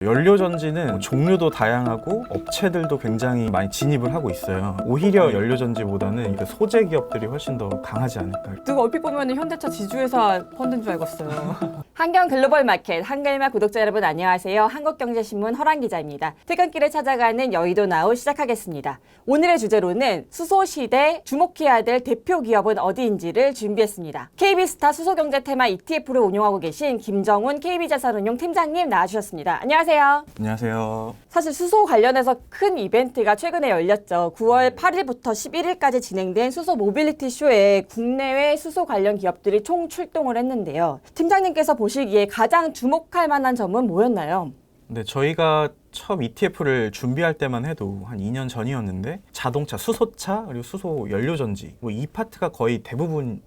연료전지는 종류도 다양하고 업체들도 굉장히 많이 진입을 하고 있어요. 오히려 연료전지보다는 그 소재 기업들이 훨씬 더 강하지 않을까. 누가 얼핏 보면 현대차 지주회사 펀드인 줄 알겠어요. 한경 글로벌 마켓 한글마 구독자 여러분 안녕하세요. 한국경제신문 허란 기자입니다. 퇴근길에 찾아가는 여의도 나우 시작하겠습니다. 오늘의 주제로는 수소시대 주목해야 될 대표 기업은 어디인지를 준비했습니다. KB스타 수소경제 테마 ETF를 운용하고 계신 김정훈 KB자산운용 팀장님 나와주셨습니다. 안녕하세요. 안녕하세요. 사실 수소 관련해서 큰 이벤트가 최근에 열렸죠. 9월 8일부터 11일까지 진행된 수소 모빌리티 쇼에 국내외 수소 관련 기업들이 총 출동을 했는데요. 팀장님께서 보시기에 가장 주목할 만한 점은 뭐였나요? 네, 저희가 처음 ETF를 준비할 때만 해도 한 2년 전이었는데 자동차, 수소차, 그리고 수소 연료전지 이 파트가 거의 대부분의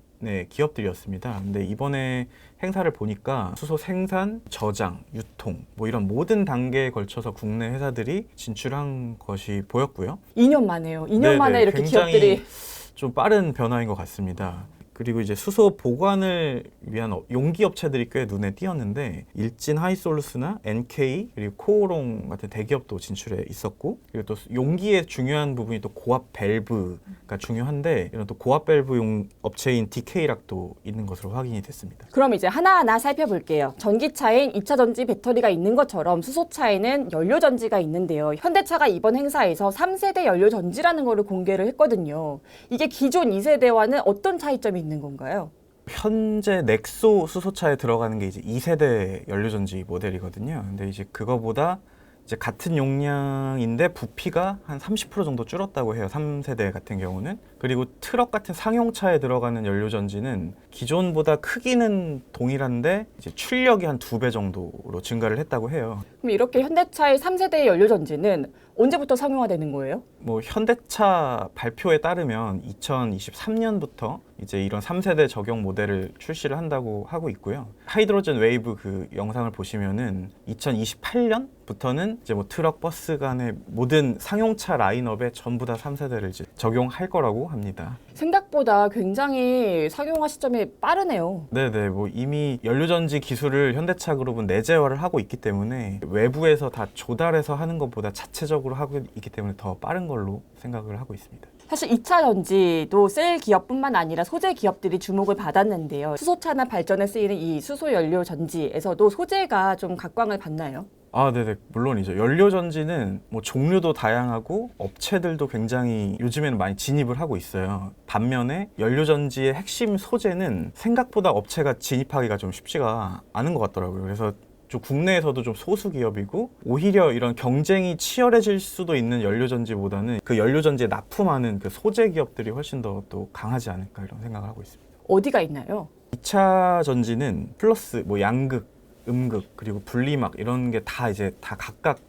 기업들이었습니다. 근데 이번에 행사를 보니까 수소 생산, 저장, 유통 이런 모든 단계에 걸쳐서 국내 회사들이 진출한 것이 보였고요. 2년 만에요. 2년 네네, 만에 이렇게 굉장히 기업들이 좀 빠른 변화인 것 같습니다. 그리고 이제 수소 보관을 위한 용기 업체들이 꽤 눈에 띄었는데 일진 하이솔루스나 NK 그리고 코오롱 같은 대기업도 진출해 있었고, 그리고 또 용기의 중요한 부분이 또 고압 밸브가 중요한데 이런 또 고압 밸브용 업체인 DK락도 있는 것으로 확인이 됐습니다. 그럼 이제 하나하나 살펴볼게요. 전기차엔 2차 전지 배터리가 있는 것처럼 수소차에는 연료전지가 있는데요. 현대차가 이번 행사에서 3세대 연료전지라는 거를 공개를 했거든요. 이게 기존 2세대와는 어떤 차이점이 있는 건가요? 현재 넥소 수소차에 들어가는 게 이제 2세대 연료전지 모델이거든요. 근데 이제 그거보다 이제 같은 용량인데 부피가 한 30% 정도 줄었다고 해요. 3세대 같은 경우는. 그리고 트럭 같은 상용차에 들어가는 연료전지는 기존보다 크기는 동일한데 이제 출력이 한 2배 정도로 증가를 했다고 해요. 그럼 이렇게 현대차의 3세대 연료전지는 언제부터 상용화되는 거예요? 현대차 발표에 따르면 2023년부터 이제 이런 3세대 적용 모델을 출시를 한다고 하고 있고요. 하이드로젠 웨이브 그 영상을 보시면은 2028년부터는 이제 트럭, 버스 간의 모든 상용차 라인업에 전부 다 3세대를 이제 적용할 거라고 합니다. 생각보다 굉장히 상용화 시점이 빠르네요. 네네, 이미 연료전지 기술을 현대차 그룹은 내재화를 하고 있기 때문에 외부에서 다 조달해서 하는 것보다 자체적으로 하고 있기 때문에 더 빠른 걸로 생각을 하고 있습니다. 사실 2차 전지도 셀 기업뿐만 아니라 소재 기업들이 주목을 받았는데요. 수소차나 발전에 쓰이는 이 수소 연료 전지에서도 소재가 좀 각광을 받나요? 네네, 물론이죠. 연료전지는 종류도 다양하고 업체들도 굉장히 요즘에는 많이 진입을 하고 있어요. 반면에 연료전지의 핵심 소재는 생각보다 업체가 진입하기가 좀 쉽지가 않은 것 같더라고요. 그래서 좀 국내에서도 좀 소수 기업이고, 오히려 이런 경쟁이 치열해질 수도 있는 연료전지보다는 그 연료전지에 납품하는 그 소재 기업들이 훨씬 더 또 강하지 않을까 이런 생각을 하고 있습니다. 어디가 있나요? 2차 전지는 플러스 양극, 음극, 그리고 분리막 이런 게 다 이제 다 각각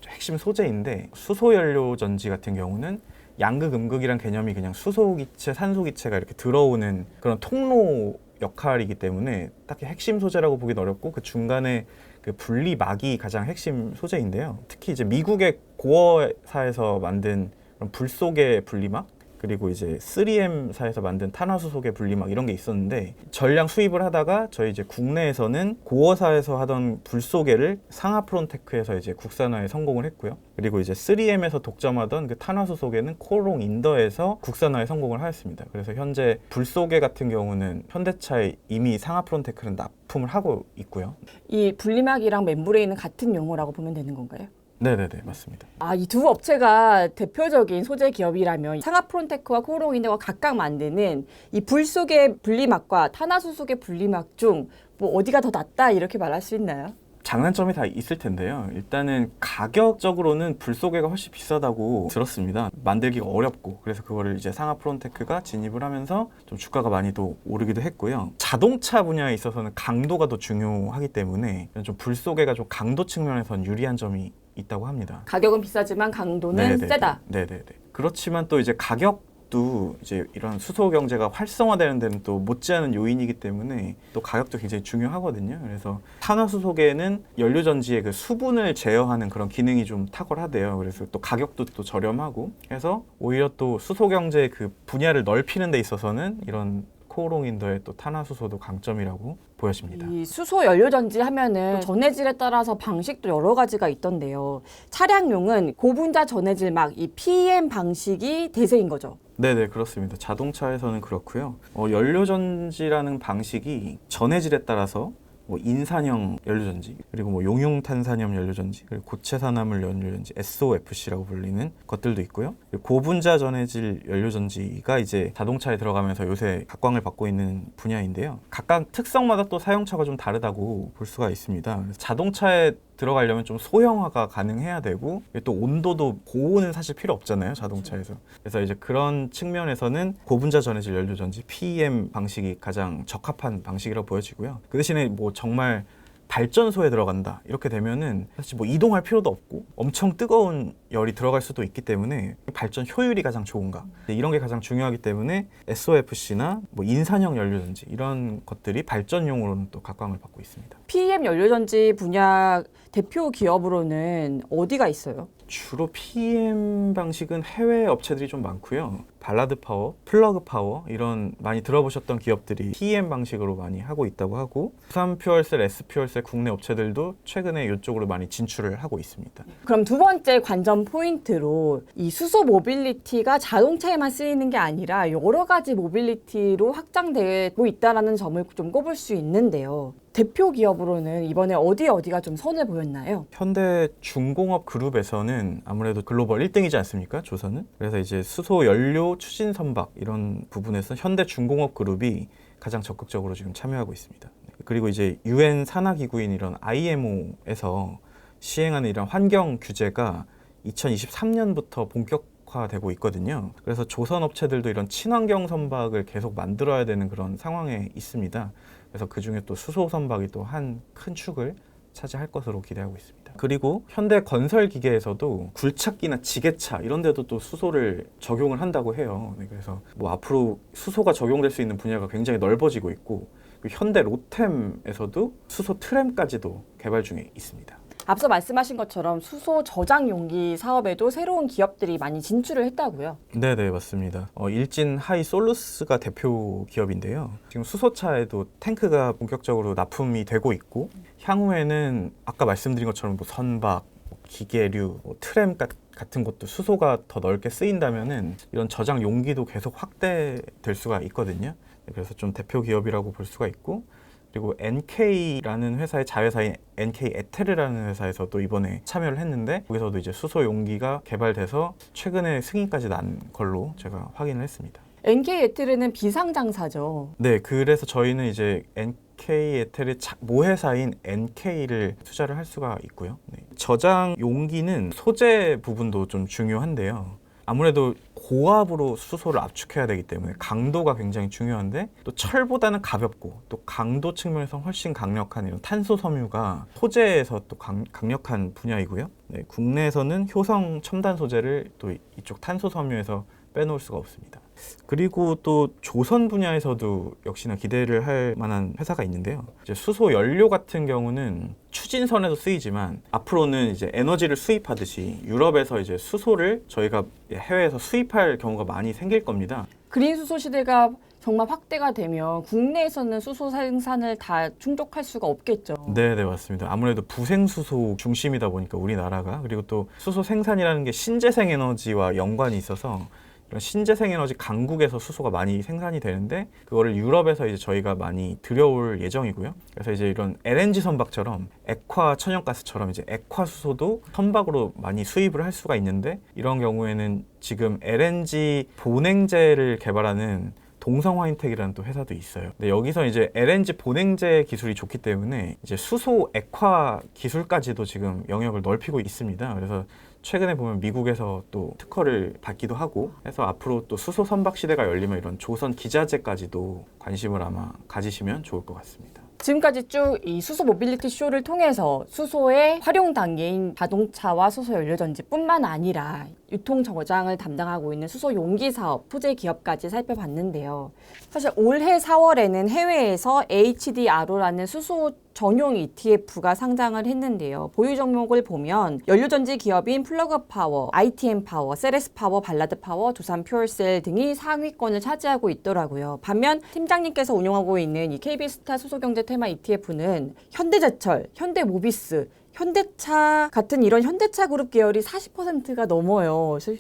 핵심 소재인데, 수소연료 전지 같은 경우는 양극, 음극이란 개념이 그냥 수소기체, 산소기체가 이렇게 들어오는 그런 통로 역할이기 때문에 딱히 핵심 소재라고 보긴 어렵고, 그 중간에 그 분리막이 가장 핵심 소재인데요. 특히 이제 미국의 고어사에서 만든 그런 불 속의 분리막, 그리고 이제 3M사에서 만든 탄화수소계 분리막 이런 게 있었는데, 전량 수입을 하다가 저희 이제 국내에서는 고어사에서 하던 불소계를 상하프론테크에서 이제 국산화에 성공을 했고요. 그리고 이제 3M에서 독점하던 그 탄화수소계는 코오롱 인더에서 국산화에 성공을 하였습니다. 그래서 현재 불소계 같은 경우는 현대차에 이미 상하프론테크는 납품을 하고 있고요. 이 분리막이랑 멤브레인은 같은 용어라고 보면 되는 건가요? 네네네, 맞습니다. 이 두 업체가 대표적인 소재 기업이라면 상하프론테크와 코오롱인더가 각각 만드는 이 불 속의 분리막과 탄화수소계 분리막 중 어디가 더 낫다 이렇게 말할 수 있나요? 장단점이 다 있을 텐데요. 일단은 가격적으로는 불소계가 훨씬 비싸다고 들었습니다. 만들기가 어렵고, 그래서 그거를 이제 상하프론테크가 진입을 하면서 좀 주가가 많이 또 오르기도 했고요. 자동차 분야에 있어서는 강도가 더 중요하기 때문에 좀 불소계가 좀 강도 측면에선 유리한 점이 있다고 합니다. 가격은 비싸지만 강도는 네네네. 세다. 네네네. 그렇지만 또 이제 가격도 이제 이런 수소 경제가 활성화되는 데는 또 못지않은 요인이기 때문에 또 가격도 굉장히 중요하거든요. 그래서 탄화수소계는 연료전지의 그 수분을 제어하는 그런 기능이 좀 탁월하대요. 그래서 또 가격도 또 저렴하고 해서 오히려 또 수소 경제의 그 분야를 넓히는 데 있어서는 이런 초호롱인더의 또 탄화수소도 강점이라고 보여집니다. 이 수소 연료전지 하면은 전해질에 따라서 방식도 여러 가지가 있던데요. 차량용은 고분자 전해질막 이 PEM 방식이 대세인 거죠. 네네, 그렇습니다. 자동차에서는 그렇고요. 연료전지라는 방식이 전해질에 따라서 뭐 인산형 연료전지, 그리고 뭐 용융탄산염 연료전지, 그리고 고체산화물 연료전지 SOFC라고 불리는 것들도 있고요. 그리고 고분자 전해질 연료전지가 이제 자동차에 들어가면서 요새 각광을 받고 있는 분야인데요. 각각 특성마다 또 사용처가 좀 다르다고 볼 수가 있습니다. 그래서 자동차에 들어가려면 좀 소형화가 가능해야 되고 또 온도도 고온은 사실 필요 없잖아요, 자동차에서. 그래서 이제 그런 측면에서는 고분자 전해질 연료전지 PEM 방식이 가장 적합한 방식이라고 보여지고요. 그 대신에 뭐 정말 발전소에 들어간다 이렇게 되면은 사실 뭐 이동할 필요도 없고 엄청 뜨거운 열이 들어갈 수도 있기 때문에 발전 효율이 가장 좋은가, 이런 게 가장 중요하기 때문에 SOFC나 뭐 인산형 연료전지 이런 것들이 발전용으로는 또 각광을 받고 있습니다. PEM 연료전지 분야 대표 기업으로는 어디가 있어요? 주로 PEM 방식은 해외 업체들이 좀 많고요. 발라드 파워, 플러그 파워 이런 많이 들어보셨던 기업들이 PEM 방식으로 많이 하고 있다고 하고, 부산 퓨얼셀, S 퓨얼셀 국내 업체들도 최근에 이쪽으로 많이 진출을 하고 있습니다. 그럼 두 번째 관전 포인트로 이 수소 모빌리티가 자동차에만 쓰이는 게 아니라 여러 가지 모빌리티로 확장되고 있다는 점을 좀 꼽을 수 있는데요. 대표 기업으로는 이번에 어디가 좀 선을 보였나요? 현대 중공업 그룹에서는 아무래도 글로벌 1등이지 않습니까? 조선은. 그래서 이제 수소 연료 추진 선박 이런 부분에서 현대 중공업 그룹이 가장 적극적으로 지금 참여하고 있습니다. 그리고 이제 UN 산하기구인 이런 IMO에서 시행하는 이런 환경 규제가 2023년부터 본격화되고 있거든요. 그래서 조선 업체들도 이런 친환경 선박을 계속 만들어야 되는 그런 상황에 있습니다. 그래서 그 중에 또 수소 선박이 또 한 큰 축을 차지할 것으로 기대하고 있습니다. 그리고 현대 건설 기계에서도 굴착기나 지게차 이런 데도 또 수소를 적용을 한다고 해요. 그래서 뭐 앞으로 수소가 적용될 수 있는 분야가 굉장히 넓어지고 있고, 현대 로템에서도 수소 트램까지도 개발 중에 있습니다. 앞서 말씀하신 것처럼 수소 저장 용기 사업에도 새로운 기업들이 많이 진출을 했다고요? 네네, 맞습니다. 일진 하이 솔루스가 대표 기업인데요. 지금 수소차에도 탱크가 본격적으로 납품이 되고 있고, 향후에는 아까 말씀드린 것처럼 뭐 선박, 기계류, 트램 같은 것도 수소가 더 넓게 쓰인다면은 이런 저장 용기도 계속 확대될 수가 있거든요. 그래서 좀 대표 기업이라고 볼 수가 있고, 그리고 NK라는 회사의 자회사인 NK 에테르라는 회사에서도 이번에 참여를 했는데, 거기서도 이제 수소 용기가 개발돼서 최근에 승인까지 난 걸로 제가 확인을 했습니다. NK 에테르는 비상장사죠. 네, 그래서 저희는 이제 NK 에테르 모회사인 NK를 투자를 할 수가 있고요. 네. 저장 용기는 소재 부분도 좀 중요한데요. 아무래도 고압으로 수소를 압축해야 되기 때문에 강도가 굉장히 중요한데, 또 철보다는 가볍고 또 강도 측면에서 훨씬 강력한 이런 탄소 섬유가 소재에서 또 강력한 분야이고요. 네, 국내에서는 효성 첨단 소재를 또 이쪽 탄소 섬유에서 빼놓을 수가 없습니다. 그리고 또 조선 분야에서도 역시나 기대를 할 만한 회사가 있는데요. 이제 수소 연료 같은 경우는 추진선에도 쓰이지만 앞으로는 이제 에너지를 수입하듯이 유럽에서 이제 수소를 저희가 해외에서 수입할 경우가 많이 생길 겁니다. 그린 수소 시대가 정말 확대가 되면 국내에서는 수소 생산을 다 충족할 수가 없겠죠. 네, 맞습니다. 아무래도 부생수소 중심이다 보니까 우리나라가, 그리고 또 수소 생산이라는 게 신재생 에너지와 연관이 있어서 이런 신재생 에너지 강국에서 수소가 많이 생산이 되는데, 그거를 유럽에서 이제 저희가 많이 들여올 예정이고요. 그래서 이제 이런 LNG 선박처럼 액화 천연가스처럼 이제 액화 수소도 선박으로 많이 수입을 할 수가 있는데, 이런 경우에는 지금 LNG 본행제를 개발하는 동성화인텍이라는 또 회사도 있어요. 근데 여기서 이제 LNG 본행제 기술이 좋기 때문에 이제 수소 액화 기술까지도 지금 영역을 넓히고 있습니다. 그래서 최근에 보면 미국에서 또 특허를 받기도 하고 해서 앞으로 또 수소 선박 시대가 열리면 이런 조선 기자재까지도 관심을 아마 가지시면 좋을 것 같습니다. 지금까지 쭉 이 수소 모빌리티 쇼를 통해서 수소의 활용 단계인 자동차와 수소 연료전지뿐만 아니라 유통 저장을 담당하고 있는 수소 용기 사업, 소재 기업까지 살펴봤는데요. 사실 올해 4월에는 해외에서 HDRO라는 수소 전용 ETF가 상장을 했는데요. 보유 종목을 보면 연료전지 기업인 플러그 파워, ITM 파워, 세레스 파워, 발라드 파워, 두산 퓨얼셀 등이 상위권을 차지하고 있더라고요. 반면 팀장님께서 운영하고 있는 이 KB스타 수소경제 테마 ETF는 현대제철, 현대모비스, 현대차 같은 이런 현대차 그룹 계열이 40%가 넘어요. 그래서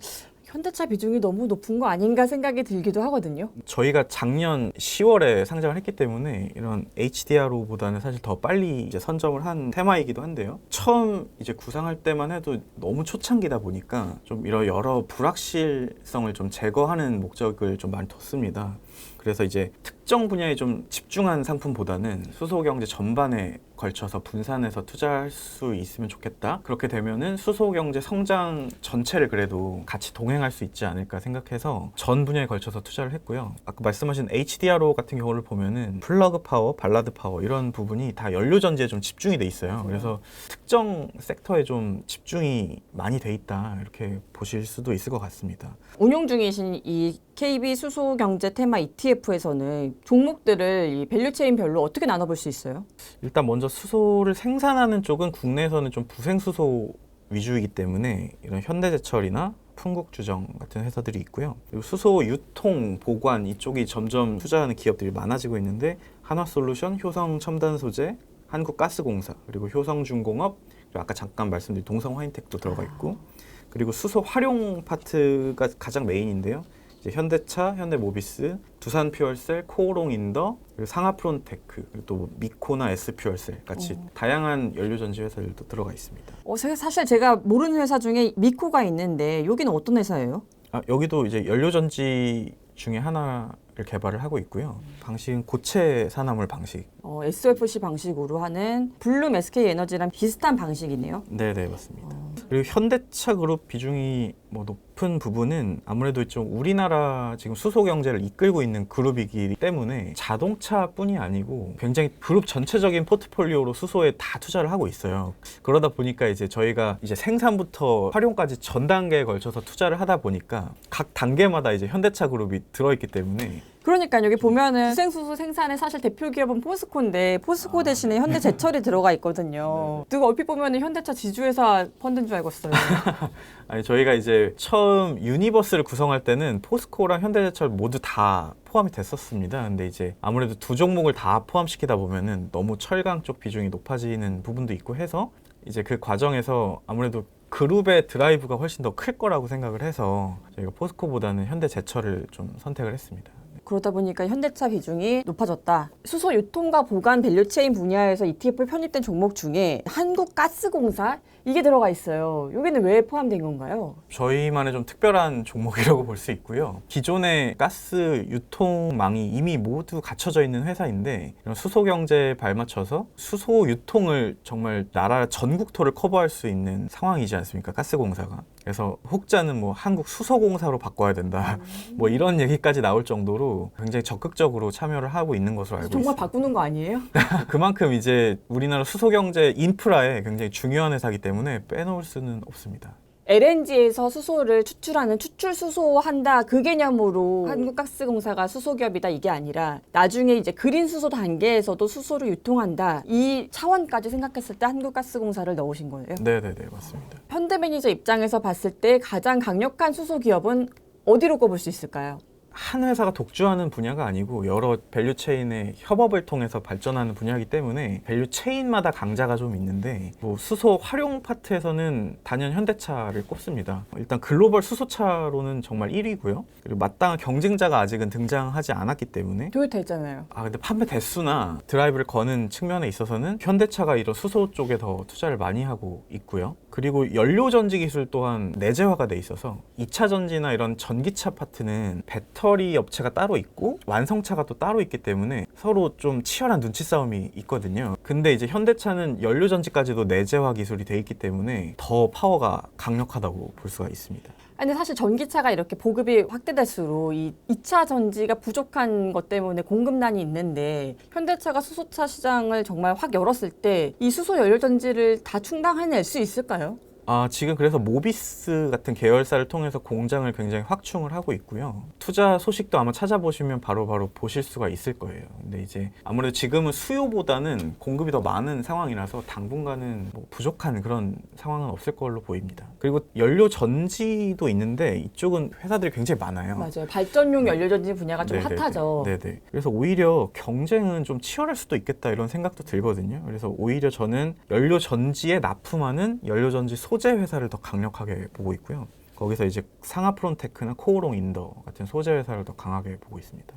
현대차 비중이 너무 높은 거 아닌가 생각이 들기도 하거든요. 저희가 작년 10월에 상장을 했기 때문에 이런 HDRO보다는 사실 더 빨리 이제 선점을 한 테마이기도 한데요. 처음 이제 구상할 때만 해도 너무 초창기다 보니까 좀 이런 여러 불확실성을 좀 제거하는 목적을 좀 많이 뒀습니다. 그래서 이제 특정 분야에 좀 집중한 상품보다는 수소 경제 전반에 걸쳐서 분산해서 투자할 수 있으면 좋겠다. 그렇게 되면은 수소 경제 성장 전체를 그래도 같이 동행할 수 있지 않을까 생각해서 전 분야에 걸쳐서 투자를 했고요. 아까 말씀하신 HDRO 같은 경우를 보면은 플러그 파워, 발라드 파워 이런 부분이 다 연료 전지에 좀 집중이 돼 있어요. 그래서 특정 섹터에 좀 집중이 많이 돼 있다. 이렇게 보실 수도 있을 것 같습니다. 운용 중이신 이 KB 수소경제 테마 ETF에서는 종목들을 이 밸류체인별로 어떻게 나눠볼 수 있어요? 일단 먼저 수소를 생산하는 쪽은 국내에서는 좀 부생수소 위주이기 때문에 이런 현대제철이나 풍국주정 같은 회사들이 있고요. 그리고 수소 유통, 보관 이쪽이 점점 투자하는 기업들이 많아지고 있는데 한화솔루션, 효성첨단소재, 한국가스공사, 그리고 효성중공업, 그리고 아까 잠깐 말씀드린 동성화인텍도 들어가 있고 그리고 수소 활용 파트가 가장 메인인데요. 이제 현대차, 현대모비스, 두산퓨얼셀, 코오롱인더, 그리고 상하프론테크, 그리고 또 미코나 S퓨얼셀 같이 다양한 연료전지 회사들도 들어가 있습니다. 사실 제가 모르는 회사 중에 미코가 있는데 여기는 어떤 회사예요? 여기도 이제 연료전지 중에 하나를 개발을 하고 있고요. 방식은 고체 산화물 방식. SOFC 방식으로 하는 블룸 SK에너지랑 비슷한 방식이네요. 네네 맞습니다. 그리고 현대차 그룹 비중이 뭐 높은 부분은 아무래도 좀 우리나라 지금 수소 경제를 이끌고 있는 그룹이기 때문에 자동차뿐이 아니고 굉장히 그룹 전체적인 포트폴리오로 수소에 다 투자를 하고 있어요. 그러다 보니까 이제 저희가 이제 생산부터 활용까지 전 단계에 걸쳐서 투자를 하다 보니까 각 단계마다 이제 현대차 그룹이 들어있기 때문에 그러니까 여기 보면은 수생수소 생산의 사실 대표 기업은 포스코인데 포스코 대신에 현대제철이 들어가 있거든요. 누가 얼핏 보면은 현대차 지주회사 펀드인 줄 알겠어요. 아니 저희가 이제 처음 유니버스를 구성할 때는 포스코랑 현대제철 모두 다 포함이 됐었습니다. 근데 이제 아무래도 두 종목을 다 포함시키다 보면은 너무 철강 쪽 비중이 높아지는 부분도 있고 해서 이제 그 과정에서 아무래도 그룹의 드라이브가 훨씬 더 클 거라고 생각을 해서 저희가 포스코보다는 현대제철을 좀 선택을 했습니다. 그러다 보니까 현대차 비중이 높아졌다. 수소 유통과 보관 밸류체인 분야에서 ETF 편입된 종목 중에 한국가스공사 이게 들어가 있어요. 여기는 왜 포함된 건가요? 저희만의 좀 특별한 종목이라고 볼 수 있고요. 기존의 가스 유통망이 이미 모두 갖춰져 있는 회사인데 이런 수소 경제에 발맞춰서 수소 유통을 정말 나라 전국토를 커버할 수 있는 상황이지 않습니까? 가스공사가. 그래서 혹자는 뭐 한국 수소공사로 바꿔야 된다. 뭐 이런 얘기까지 나올 정도로 굉장히 적극적으로 참여를 하고 있는 것으로 알고 정말 있습니다. 바꾸는 거 아니에요? 그만큼 이제 우리나라 수소 경제 인프라에 굉장히 중요한 회사이기 때문에 빼놓을 수는 없습니다. LNG에서 수소를 추출하는 추출 수소한다 그 개념으로 한국가스공사가 수소기업이다 이게 아니라 나중에 이제 그린 수소 단계에서도 수소를 유통한다 이 차원까지 생각했을 때 한국가스공사를 넣으신 거예요? 네네네 맞습니다. 현대 매니저 입장에서 봤을 때 가장 강력한 수소 기업은 어디로 꼽을 수 있을까요? 한 회사가 독주하는 분야가 아니고 여러 밸류체인의 협업을 통해서 발전하는 분야이기 때문에 밸류체인마다 강자가 좀 있는데 뭐 수소 활용 파트에서는 단연 현대차를 꼽습니다. 일단 글로벌 수소차로는 정말 1위고요. 그리고 마땅한 경쟁자가 아직은 등장하지 않았기 때문에 토요타 있잖아요. 근데 판매 대수나 드라이브를 거는 측면에 있어서는 현대차가 이런 수소 쪽에 더 투자를 많이 하고 있고요. 그리고 연료 전지 기술 또한 내재화가 돼 있어서 2차 전지나 이런 전기차 파트는 배터리 업체가 따로 있고 완성차가 또 따로 있기 때문에 서로 좀 치열한 눈치 싸움이 있거든요. 근데 이제 현대차는 연료 전지까지도 내재화 기술이 돼 있기 때문에 더 파워가 강력하다고 볼 수가 있습니다. 근데 사실 전기차가 이렇게 보급이 확대될수록 이 2차 전지가 부족한 것 때문에 공급난이 있는데 현대차가 수소차 시장을 정말 확 열었을 때 이 수소 연료 전지를 다 충당해낼 수 있을까요? 지금 그래서 모비스 같은 계열사를 통해서 공장을 굉장히 확충을 하고 있고요. 투자 소식도 아마 찾아보시면 바로바로 보실 수가 있을 거예요. 근데 이제 아무래도 지금은 수요보다는 공급이 더 많은 상황이라서 당분간은 뭐 부족한 그런 상황은 없을 걸로 보입니다. 그리고 연료 전지도 있는데 이쪽은 회사들이 굉장히 많아요. 맞아요. 발전용 연료전지 분야가 좀 네네네. 핫하죠. 네네. 그래서 오히려 경쟁은 좀 치열할 수도 있겠다 이런 생각도 들거든요. 그래서 오히려 저는 연료 전지에 납품하는 연료 전지 소재 회사를 더 강력하게 보고 있고요. 거기서 이제 상하프론테크나 코오롱 인더 같은 소재 회사를 더 강하게 보고 있습니다.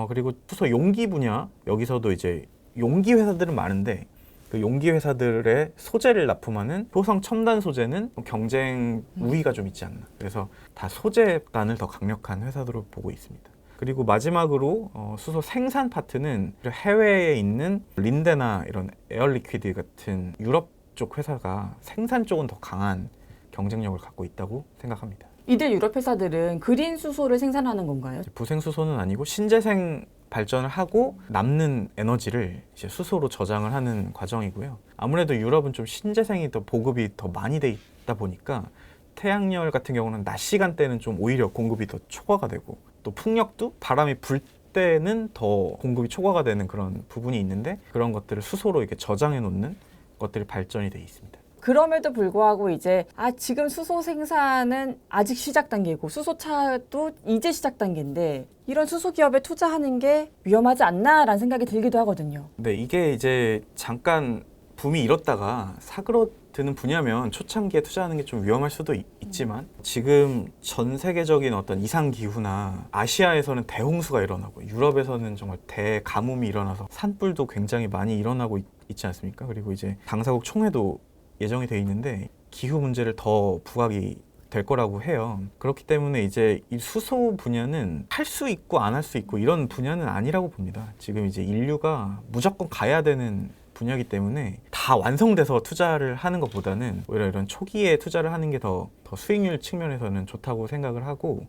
그리고 수소 용기 분야 여기서도 이제 용기 회사들은 많은데 그 용기 회사들의 소재를 납품하는 효성 첨단 소재는 경쟁 우위가 좀 있지 않나. 그래서 다 소재단을 더 강력한 회사들로 보고 있습니다. 그리고 마지막으로 수소 생산 파트는 해외에 있는 린데나 이런 에어리퀴드 같은 유럽 쪽 회사가 생산 쪽은 더 강한 경쟁력을 갖고 있다고 생각합니다. 이들 유럽 회사들은 그린 수소를 생산하는 건가요? 부생 수소는 아니고 신재생 발전을 하고 남는 에너지를 이제 수소로 저장을 하는 과정이고요. 아무래도 유럽은 좀 신재생이 더 보급이 더 많이 돼 있다 보니까 태양열 같은 경우는 낮 시간대는 좀 오히려 공급이 더 초과가 되고 또 풍력도 바람이 불 때는 더 공급이 초과가 되는 그런 부분이 있는데 그런 것들을 수소로 이렇게 저장해 놓는 것들이 발전이 돼 있습니다. 그럼에도 불구하고 이제 지금 수소 생산은 아직 시작 단계고 수소차도 이제 시작 단계인데 이런 수소 기업에 투자하는 게 위험하지 않나라는 생각이 들기도 하거든요. 네, 이게 이제 잠깐 붐이 일었다가 사그러드는 분야면 초창기에 투자하는 게 좀 위험할 수도 있지만 지금 전 세계적인 어떤 이상 기후나 아시아에서는 대홍수가 일어나고 유럽에서는 정말 대가뭄이 일어나서 산불도 굉장히 많이 일어나고 있지 않습니까? 그리고 이제 당사국 총회도 예정이 돼 있는데 기후 문제를 더 부각이 될 거라고 해요. 그렇기 때문에 이제 이 수소 분야는 할 수 있고 안 할 수 있고 이런 분야는 아니라고 봅니다. 지금 이제 인류가 무조건 가야 되는 분야이기 때문에 다 완성돼서 투자를 하는 것보다는 오히려 이런 초기에 투자를 하는 게 더 수익률 측면에서는 좋다고 생각을 하고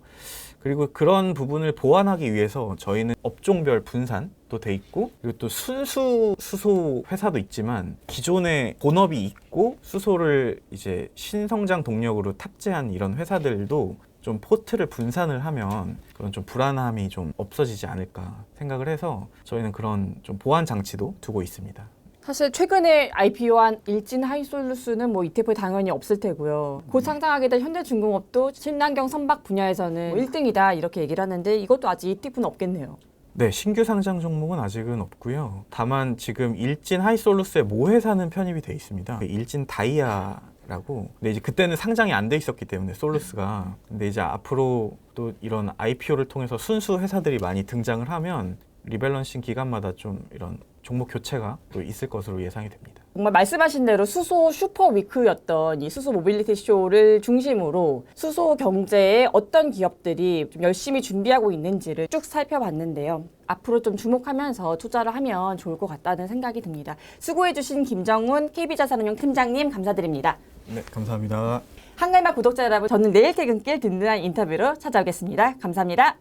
그리고 그런 부분을 보완하기 위해서 저희는 업종별 분산도 돼 있고 그리고 또 순수 수소 회사도 있지만 기존에 본업이 있고 수소를 이제 신성장 동력으로 탑재한 이런 회사들도 좀 포트를 분산을 하면 그런 좀 불안함이 좀 없어지지 않을까 생각을 해서 저희는 그런 좀 보완 장치도 두고 있습니다. 사실 최근에 IPO한 일진 하이솔루스는 뭐 ETF에 당연히 없을 테고요. 곧 상장하게 될 현대중공업도 친환경 선박 분야에서는 1등이다 이렇게 얘기를 하는데 이것도 아직 ETF는 없겠네요. 네, 신규 상장 종목은 아직은 없고요. 다만 지금 일진 하이솔루스에 모회사는 편입이 돼 있습니다. 일진 다이아라고. 근데 이제 그때는 상장이 안 돼 있었기 때문에 솔루스가. 근데 이제 앞으로 또 이런 IPO를 통해서 순수 회사들이 많이 등장을 하면 리밸런싱 기간마다 좀 이런 종목 교체가 또 있을 것으로 예상이 됩니다. 정말 말씀하신 대로 수소 슈퍼 위크였던 이 수소 모빌리티 쇼를 중심으로 수소 경제에 어떤 기업들이 좀 열심히 준비하고 있는지를 쭉 살펴봤는데요. 앞으로 좀 주목하면서 투자를 하면 좋을 것 같다는 생각이 듭니다. 수고해주신 김정훈 KB자산운용 팀장님 감사드립니다. 네, 감사합니다. 한갈마 구독자 여러분, 저는 내일 퇴근길 든든한 인터뷰로 찾아오겠습니다. 감사합니다.